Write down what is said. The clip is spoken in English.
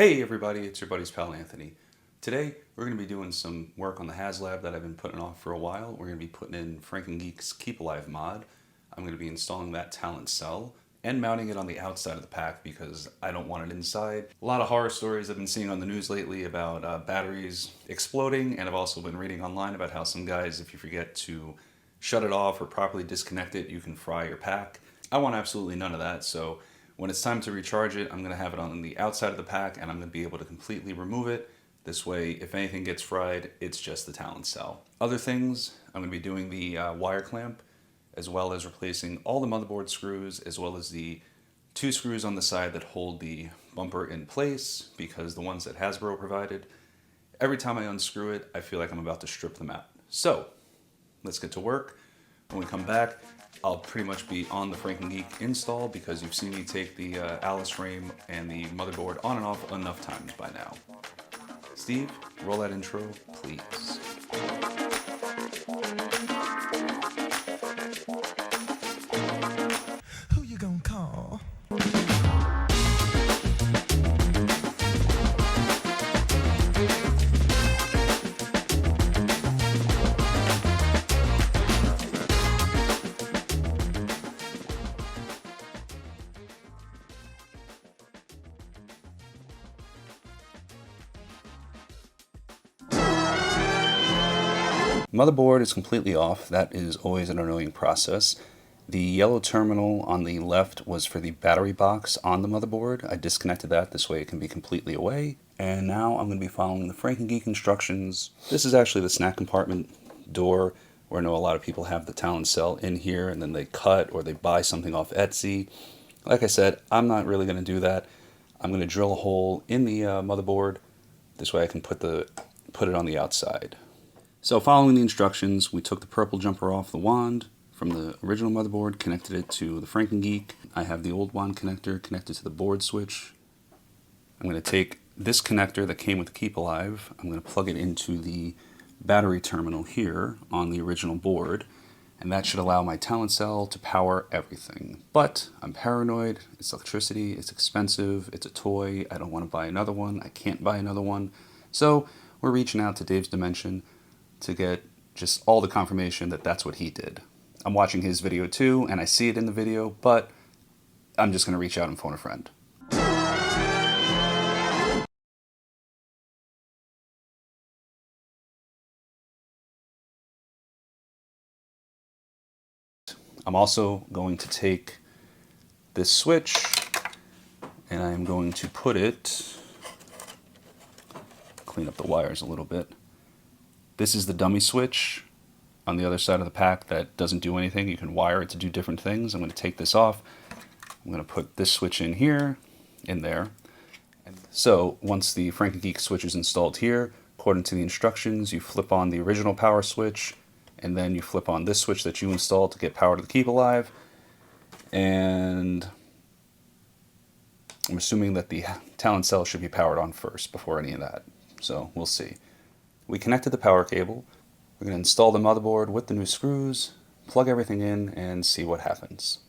Hey everybody, it's your buddy's pal Anthony. Today we're going to be doing some work on the Haslab that I've been putting off for a while. We're going to be putting in Frankengeek's Keep Alive mod. I'm going to be installing that talent cell and mounting it on the outside of the pack because I don't want it inside. A lot of horror stories I've been seeing on the news lately about batteries exploding, and I've also been reading online about how some guys, if you forget to shut it off or properly disconnect it, you can fry your pack. I want absolutely none of that, so when it's time to recharge it, I'm going to have it on the outside of the pack and I'm going to be able to completely remove it. This way, if anything gets fried, it's just the talent cell. Other things, I'm going to be doing the wire clamp, as well as replacing all the motherboard screws, as well as the two screws on the side that hold the bumper in place, because the ones that Hasbro provided, every time I unscrew it, I feel like I'm about to strip them out. So, let's get to work. When we come back, I'll pretty much be on the Frankengeek install because you've seen me take the Alice frame and the motherboard on and off enough times by now. Steve, roll that intro, please. Who you gonna call? Motherboard is completely off. That is always an annoying process. The yellow terminal on the left was for the battery box on the motherboard. I disconnected that, this way it can be completely away. And now I'm going to be following the Frankengeek instructions. This is actually the snack compartment door, where I know a lot of people have the talent cell in here and then they cut or they buy something off Etsy. Like I said, I'm not really going to do that. I'm going to drill a hole in the motherboard. This way I can put it on the outside. So following the instructions, we took the purple jumper off the wand from the original motherboard, connected it to the Frankengeek. I have the old wand connector connected to the board switch. I'm going to take this connector that came with the Keep Alive, I'm going to plug it into the battery terminal here on the original board, and that should allow my talent cell to power everything. But I'm paranoid, it's electricity, it's expensive, it's a toy, I don't want to buy another one, I can't buy another one. So we're reaching out to Dave's Dimension to get just all the confirmation that that's what he did. I'm watching his video too, and I see it in the video, but I'm just going to reach out and phone a friend. I'm also going to take this switch, and I'm going to put it, clean up the wires a little bit. This is the dummy switch on the other side of the pack that doesn't do anything. You can wire it to do different things. I'm going to take this off. I'm going to put this switch in here, in there. And so once the Frankengeek switch is installed here, according to the instructions, you flip on the original power switch, and then you flip on this switch that you installed to get power to the Keep Alive. And I'm assuming that the talent cell should be powered on first before any of that. So we'll see. We connected the power cable. We're going to install the motherboard with the new screws, plug everything in, and see what happens.